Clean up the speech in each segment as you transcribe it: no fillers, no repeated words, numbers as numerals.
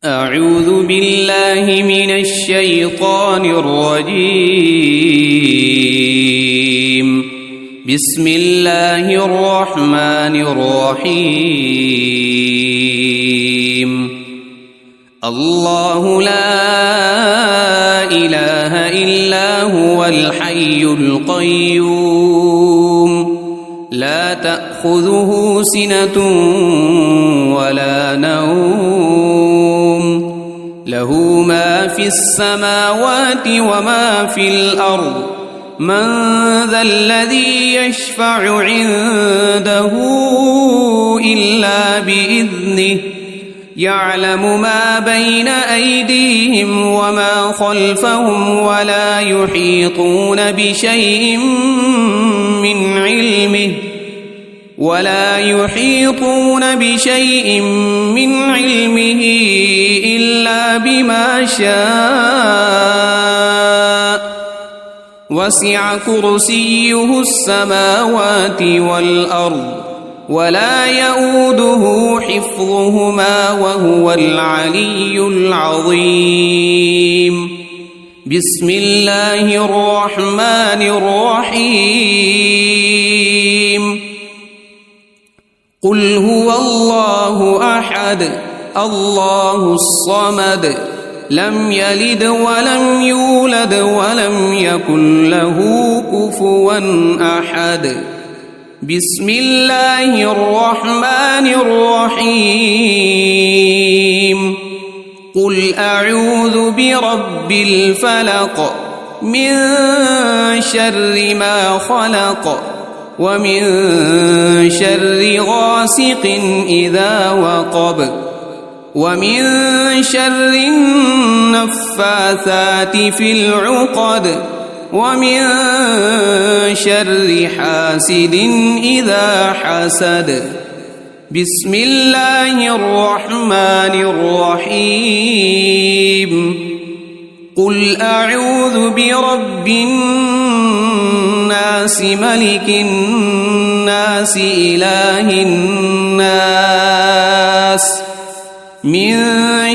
أعوذ بالله من الشيطان الرجيم. بسم الله الرحمن الرحيم. الله لا إله إلا هو الحي القيوم لا تأخذه سنة ولا نوم له ما في السماوات وما في الأرض من ذا الذي يشفع عنده إلا بإذنه يعلم ما بين أيديهم وما خلفهم ولا يحيطون بشيء من علمه إلا بما شاء وسع كرسيه السماوات والأرض ولا يؤوده حفظهما وهو العلي العظيم. بسم الله الرحمن الرحيم. قل هو الله أحد الله الصمد لم يلد ولم يولد ولم يكن له كفوا أحد. بسم الله الرحمن الرحيم. قل أعوذ برب الفلق من شر ما خلق ومن شر غاسق إذا وقب ومن شر النفاثات في العقد ومن شر حاسد إذا حسد. بسم الله الرحمن الرحيم. قل أعوذ برب الناس ملك الناس إله الناس من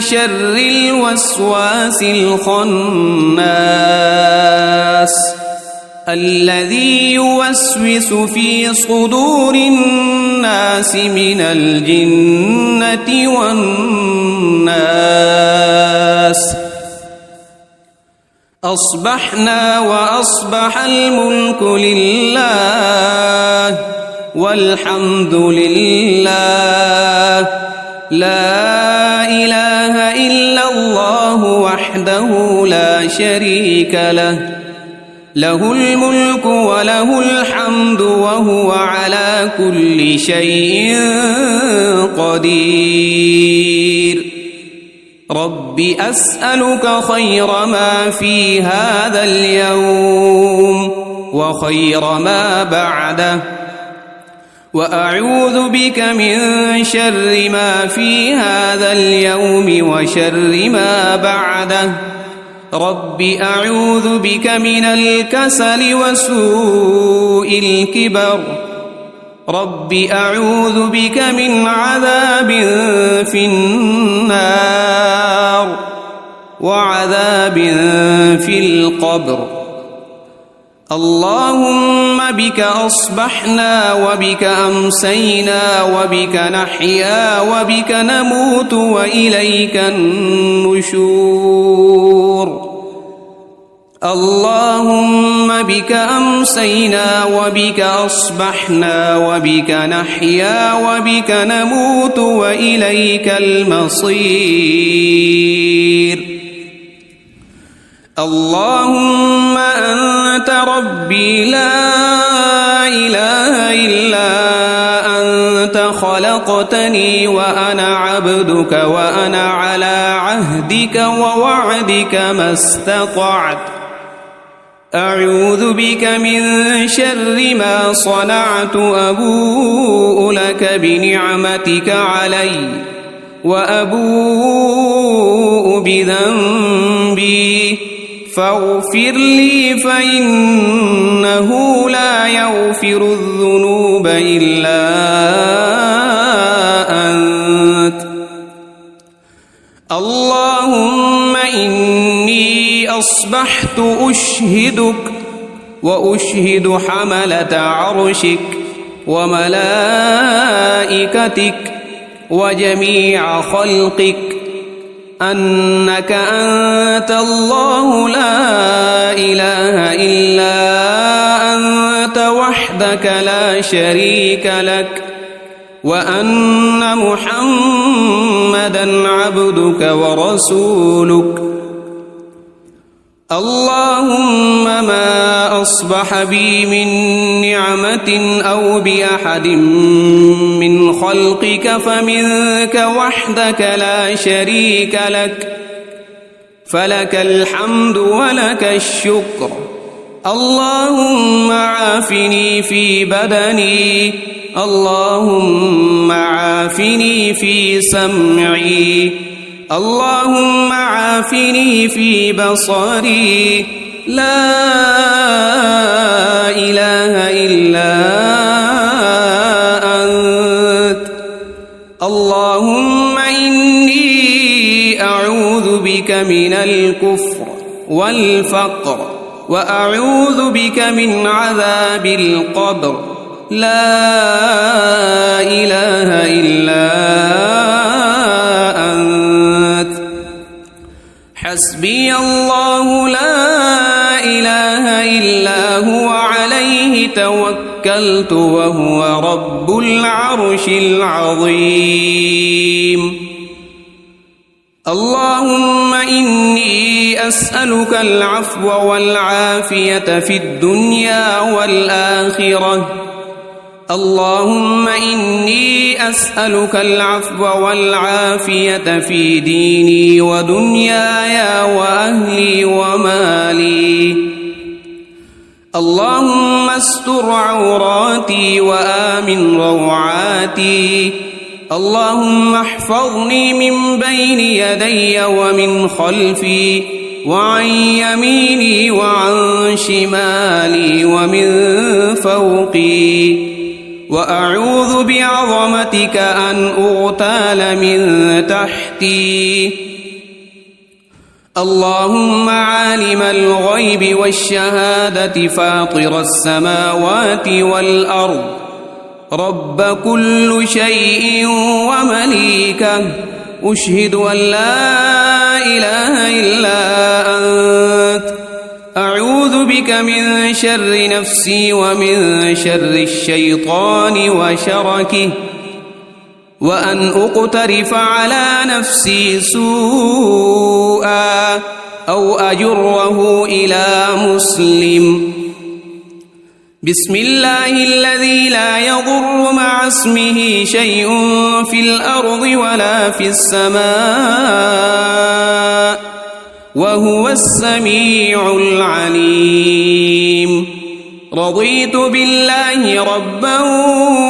شر الوسواس الخناس الذي يوسوس في صدور الناس من الجنة والناس. أصبحنا وأصبح الملك لله والحمد لله لا إله إلا الله وحده لا شريك له له الملك وله الحمد وهو على كل شيء قدير. رب أسألك خير ما في هذا اليوم وخير ما بعده وأعوذ بك من شر ما في هذا اليوم وشر ما بعده. رب أعوذ بك من الكسل وسوء الكبر. رب أعوذ بك من عذاب في النار وعذاب في القبر. اللهم بك أصبحنا وبك أمسينا وبك نحيا وبك نموت وإليك النشور. اللهم بك أمسينا وبك أصبحنا وبك نحيا وبك نموت وإليك المصير. اللهم أنت ربي لا إله إلا أنت خلقتني وأنا عبدك وأنا على عهدك ووعدك ما استطعت. أعوذ بك من شر ما صنعت أبوء لك بنعمتك علي وأبوء بذنبي فاغفر لي فإنه لا يغفر الذنوب إلا أنت. اللهم إني أصبحت أشهدك وأشهد حملة عرشك وملائكتك وجميع خلقك أنك أنت الله لا إله إلا أنت وحدك لا شريك لك وأن محمدًا عبدك ورسولك. اللهم ما أصبح بي من نعمة أو بأحد من خلقك فمنك وحدك لا شريك لك، فلك الحمد ولك الشكر. اللهم عافني في بدني، اللهم عافني في سمعي، اللهم عافني في بصري، لا إله إلا أنت. اللهم إني أعوذ بك من الكفر والفقر وأعوذ بك من عذاب القبر، لا إله إلا أنت. حسبي الله لا إله إلا هو عليه توكلت وهو رب العرش العظيم. اللهم إني أسألك العفو والعافية في الدنيا والآخرة. اللهم إني أسألك العفو والعافية في ديني ودنياي وأهلي ومالي. اللهم استر عوراتي وآمن روعاتي. اللهم احفظني من بين يدي ومن خلفي وعن يميني وعن شمالي ومن فوقي، وأعوذ بعظمتك أن أغتال من تحتي. اللهم عالم الغيب والشهادة فاطر السماوات والأرض، رب كل شيء ومليكه، أشهد أن لا إله إلا أنت. أعوذ بك من شر نفسي ومن شر الشيطان وشركه، وأن أقترف على نفسي سوءا أو أجره إلى مسلم. بسم الله الذي لا يضر مع اسمه شيء في الأرض ولا في السماء وهو السميع العليم. رضيت بالله ربا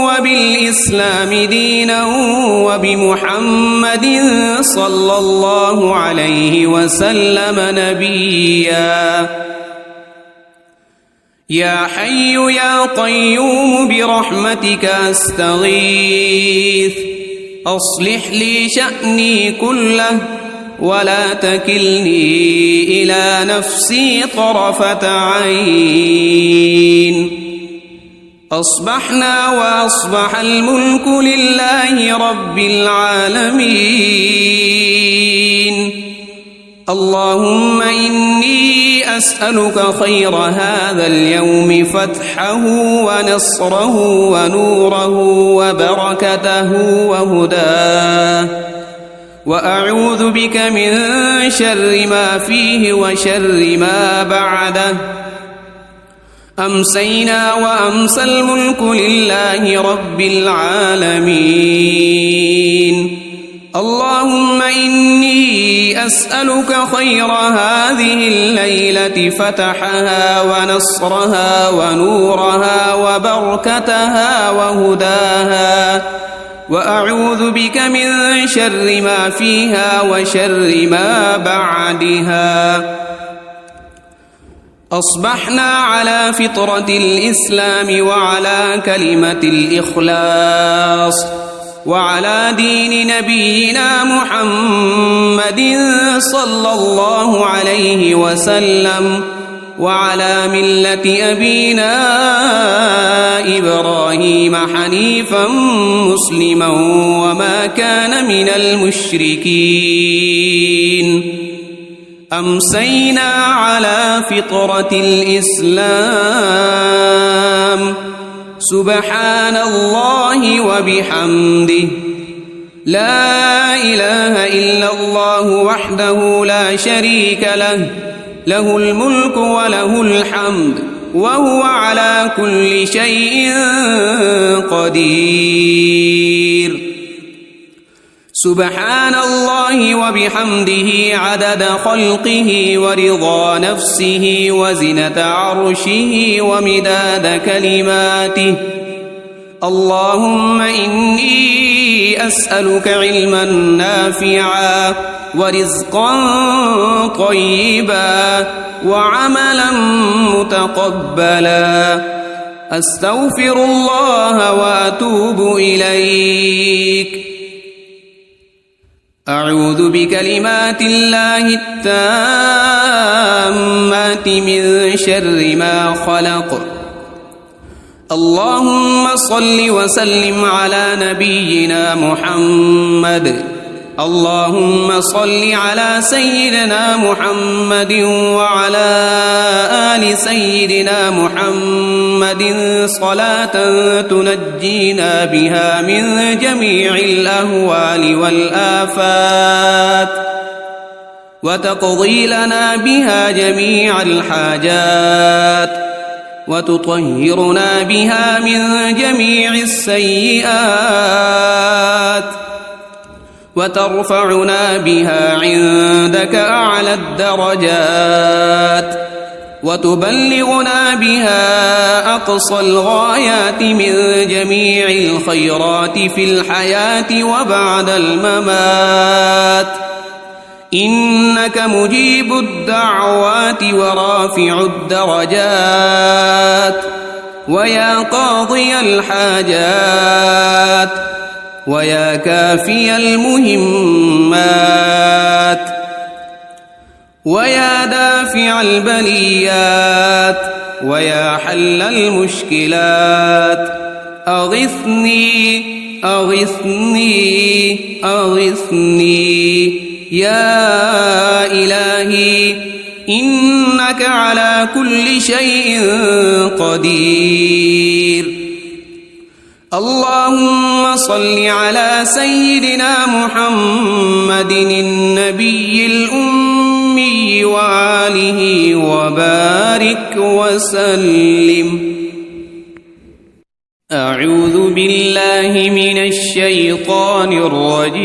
وبالإسلام دينا وبمحمد صلى الله عليه وسلم نبيا. يا حي يا قيوم برحمتك أستغيث، أصلح لي شأني كله ولا تكلني إلى نفسي طرفة عين. أصبحنا وأصبح الملك لله رب العالمين. اللهم إني أسألك خير هذا اليوم، فتحه ونصره ونوره وبركته وهداه، وأعوذ بك من شر ما فيه وشر ما بعده. أمسينا وأمسى الملك لله رب العالمين. اللهم إني أسألك خير هذه الليلة، فتحها ونصرها ونورها وبركتها وهداها، وأعوذ بك من شر ما فيها وشر ما بعدها. أصبحنا على فطرة الإسلام وعلى كلمة الإخلاص، وعلى دين نبينا محمد صلى الله عليه وسلم وعلى ملة أبينا إبراهيم حنيفا مسلما وما كان من المشركين أمسينا على فطرة الإسلام سبحان الله وبحمده لا إله إلا الله وحده لا شريك له له الملك وله الحمد وهو على كل شيء قدير سبحان الله وبحمده عدد خلقه ورضا نفسه وزنة عرشه ومداد كلماته اللهم إني أسألك علما نافعا ورزقا طيبا وعملا متقبلا أستغفر الله وأتوب إليك أعوذ بكلمات الله التامات من شر ما خلق اللهم صل وسلم على نبينا محمد اللهم صل على سيدنا محمد وعلى آل سيدنا محمد صلاة تنجينا بها من جميع الأهوال والآفات وتقضي لنا بها جميع الحاجات وتطهرنا بها من جميع السيئات وترفعنا بها عندك أعلى الدرجات وتبلغنا بها أقصى الغايات من جميع الخيرات في الحياة وبعد الممات إنك مجيب الدعوات ورافع الدرجات ويا قاضي الحاجات ويا كافي المهمات ويا دافع البليات ويا حل المشكلات أغثني أغثني أغثني يا إلهي إنك على كل شيء قدير اللهم صل على سيدنا محمد النبي الأمي وآله وبارك وسلم أعوذ بالله من الشيطان الرجيم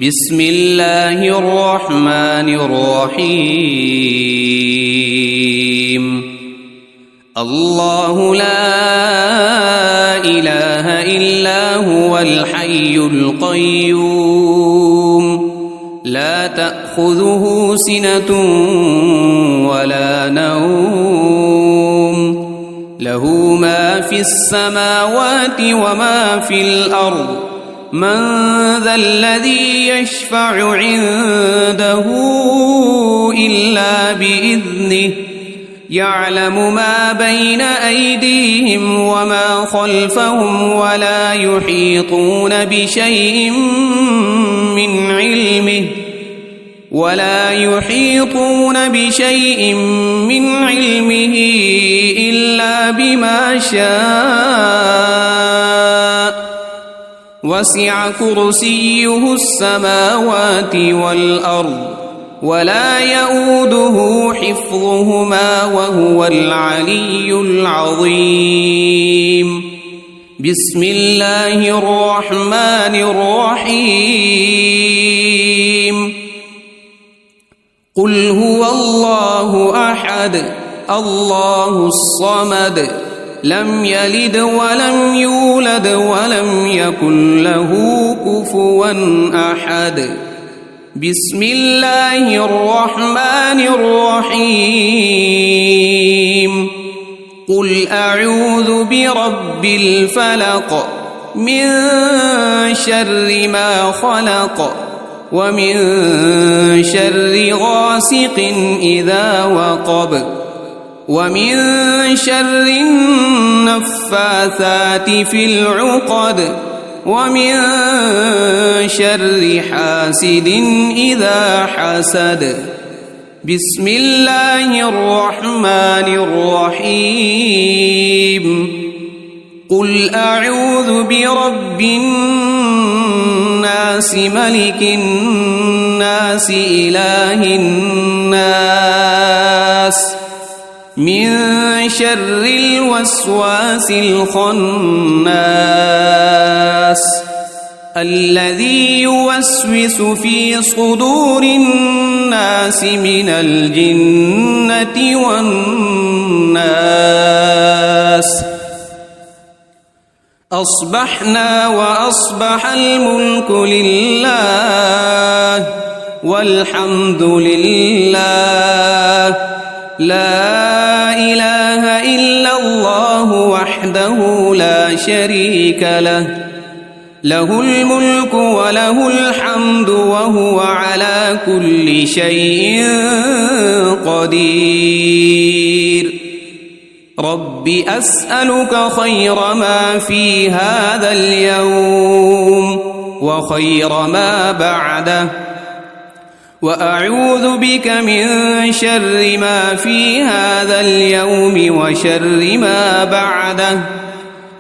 بسم الله الرحمن الرحيم الله لا إله إلا هو الحي القيوم لا تأخذه سنة ولا نوم له ما في السماوات وما في الأرض من ذا الذي يشفع عنده إلا بإذنه يعلم ما بين أيديهم وما خلفهم ولا يحيطون بشيء من علمه إلا بما شاء وسع كرسيه السماوات والأرض ولا يؤوده حفظهما وهو العلي العظيم بسم الله الرحمن الرحيم قل هو الله أحد الله الصمد لم يلد ولم يولد ولم يكن له كفوا أحد بسم الله الرحمن الرحيم قل أعوذ برب الفلق من شر ما خلق ومن شر غاسق إذا وقب ومن شر النفاثات في العقد ومن شر حاسد إذا حسد. بسم الله الرحمن الرحيم. قل أعوذ برب الناس ملك الناس إله الناس من شر الوسواس الخناس الذي يوسوس في صدور الناس من الجنة والناس. أصبحنا وأصبح الملك لله والحمد لله لا إله إلا الله وحده لا شريك له له الملك وله الحمد وهو على كل شيء قدير. رب أسألك خير ما في هذا اليوم وخير ما بعده وأعوذ بك من شر ما في هذا اليوم وشر ما بعده.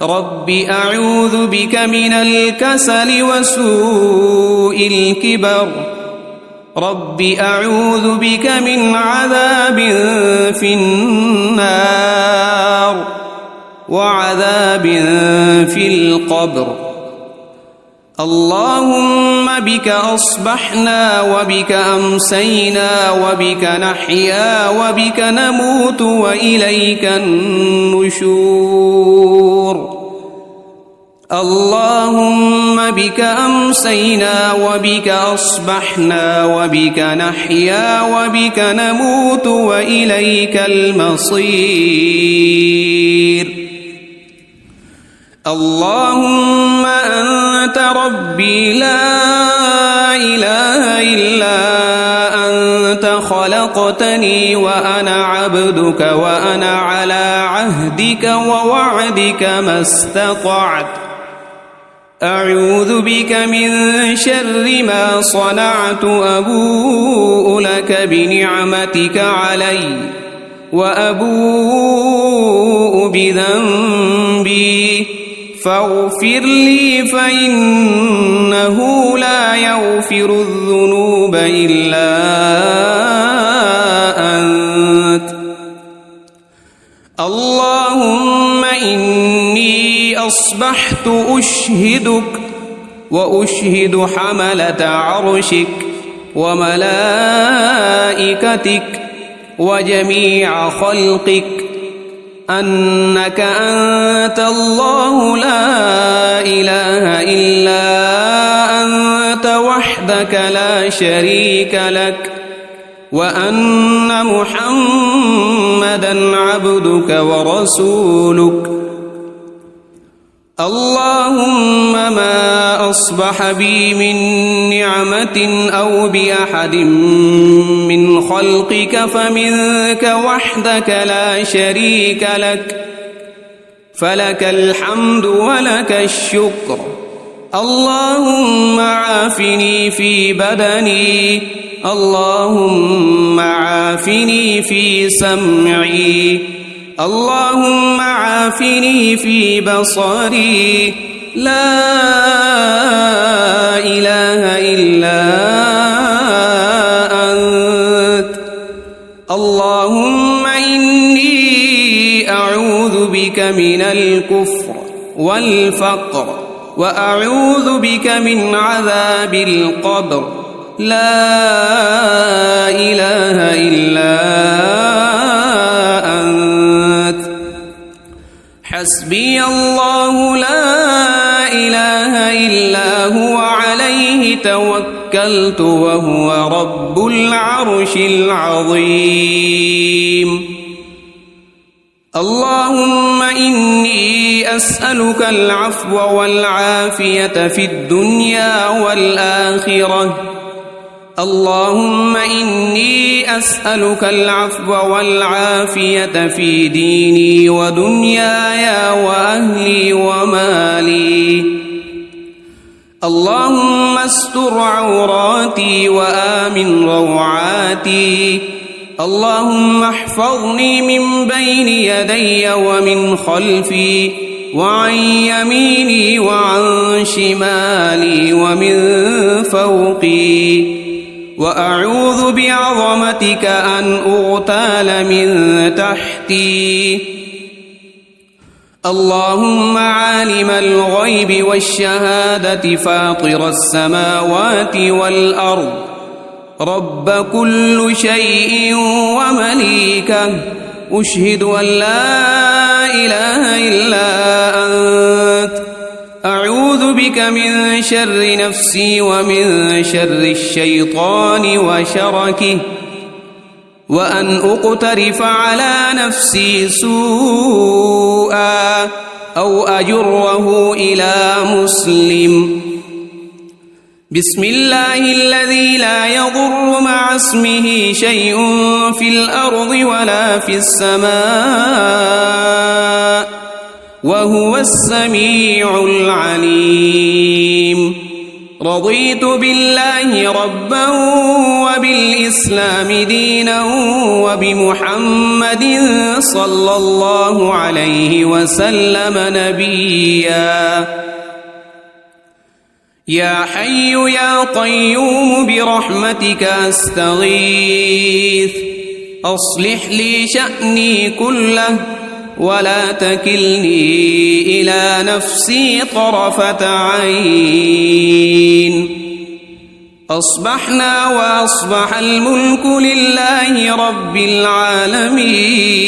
رب أعوذ بك من الكسل وسوء الكبر. رب أعوذ بك من عذاب في النار وعذاب في القبر. اللهم بك أصبحنا وبك أمسينا وبك نحيا وبك نموت وإليك النشور. اللهم بك أمسينا وبك أصبحنا وبك نحيا وبك نموت وإليك المصير. اللهم أنت ربي لا إله إلا أنت خلقتني وأنا عبدك وأنا على عهدك ووعدك ما استطعت. أعوذ بك من شر ما صنعت. أبوء لك بنعمتك علي وأبوء بذنبي فاغفر لي فإنه لا يغفر الذنوب إلا أنت. اللهم إني أصبحت أشهدك وأشهد حملة عرشك وملائكتك وجميع خلقك أنك أنت الله لا إله إلا أنت وحدك لا شريك لك وأن محمدًا عبدك ورسولك. اللهم ما أصبح بي من نعمة أو بأحد من خلقك فمنك وحدك لا شريك لك فلك الحمد ولك الشكر. اللهم عافني في بدني. اللهم عافني في سمعي. اللهم عافني في بصري. لا إله إلا أنت. اللهم إني أعوذ بك من الكفر والفقر وأعوذ بك من عذاب القبر. لا إله إلا أنت. حسبي الله لا إله إلا هو عليه توكلت وهو رب العرش العظيم. اللهم إني أسألك العفو والعافية في الدنيا والآخرة. اللهم إني أسألك العفو والعافية في ديني ودنياي وأهلي ومالي. اللهم استر عوراتي وآمن روعاتي. اللهم احفظني من بين يدي ومن خلفي وعن يميني وعن شمالي ومن فوقي، وأعوذ بعظمتك أن أغتال من تحتي. اللهم عالم الغيب والشهادة فاطر السماوات والأرض، رب كل شيء ومليكه، أشهد أن لا إله إلا أنت، أعوذ بك من شر نفسي ومن شر الشيطان وشركه، وأن أقترف على نفسي سوءا أو أجره إلى مسلم. بسم الله الذي لا يضر مع اسمه شيء في الأرض ولا في السماء، وهو السميع العليم. رضيت بالله ربا وبالإسلام دينا وبمحمد صلى الله عليه وسلم نبيا. يا حي يا قيوم برحمتك أستغيث، أصلح لي شأني كله ولا تكلني إلى نفسي طرفة عين. أصبحنا وأصبح الملك لله رب العالمين.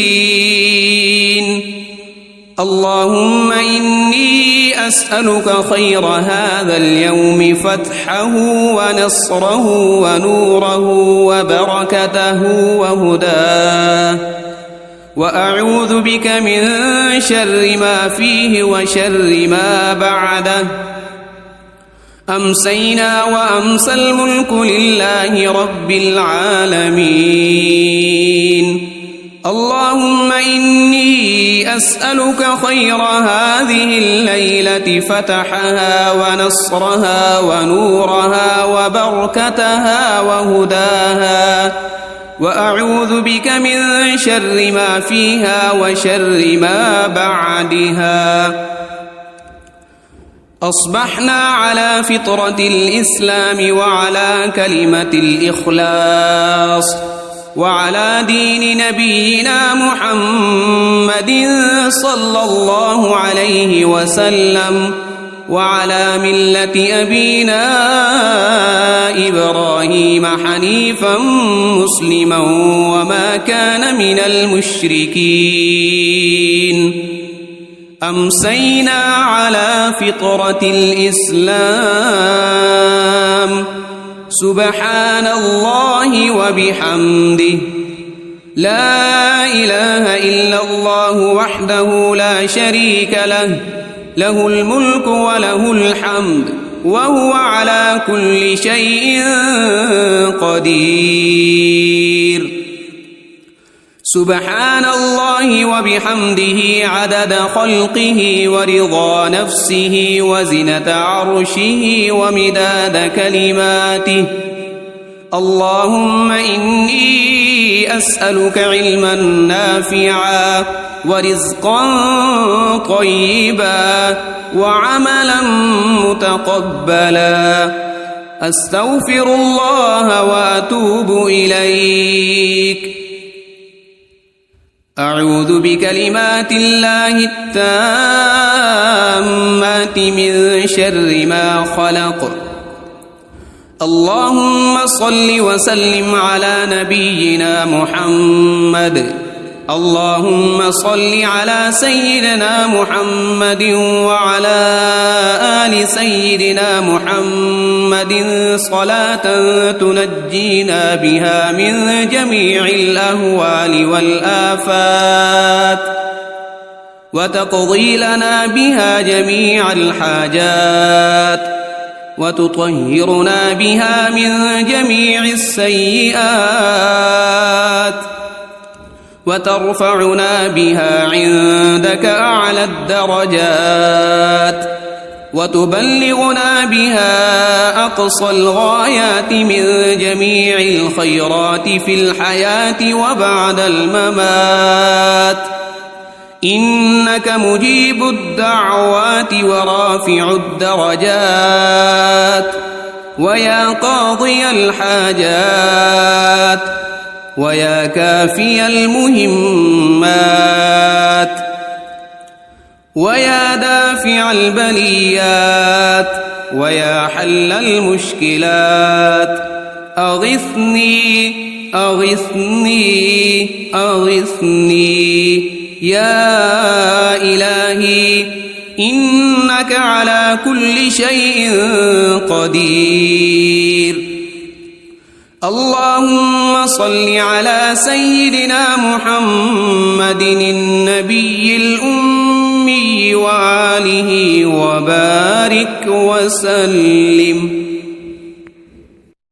اللهم إني أسألك خير هذا اليوم، فتحه ونصره ونوره وبركته وهداه، وأعوذ بك من شر ما فيه وشر ما بعده. أمسينا وأمسى الملك لله رب العالمين. اللهم إني أسألك خير هذه الليلة، فتحها ونصرها ونورها وبركتها وهداها، وأعوذ بك من شر ما فيها وشر ما بعدها. أصبحنا على فطرة الإسلام وعلى كلمة الإخلاص وعلى دين نبينا محمد صلى الله عليه وسلم، وعلى ملة أبينا إبراهيم حنيفا مسلما وما كان من المشركين. أمسينا على فطرة الإسلام. سبحان الله وبحمده، لا إله إلا الله وحده لا شريك له، له الملك وله الحمد وهو على كل شيء قدير. سبحان الله وبحمده عدد خلقه ورضا نفسه وزنة عرشه ومداد كلماته. اللهم إني أسألك علما نافعا ورزقا طيبا وعملا متقبلا. أستغفر الله وأتوب إليك. أعوذ بكلمات الله التامات من شر ما خلق. اللهم صل وسلم على نبينا محمد. اللهم صل على سيدنا محمد وعلى آل سيدنا محمد صلاة تنجينا بها من جميع الأهوال والآفات وتقضي لنا بها جميع الحاجات وتطهرنا بها من جميع السيئات وترفعنا بها عندك أعلى الدرجات وتبلغنا بها أقصى الغايات من جميع الخيرات في الحياة وبعد الممات إنك مجيب الدعوات ورافع الدرجات ويا قاضي الحاجات ويا كافي المهمات ويا دافع البليات ويا حل المشكلات أغثني أغثني أغثني يا إلهي إنك على كل شيء قدير. اللهم صل على سيدنا محمد النبي الأمي وآله وبارك وسلم.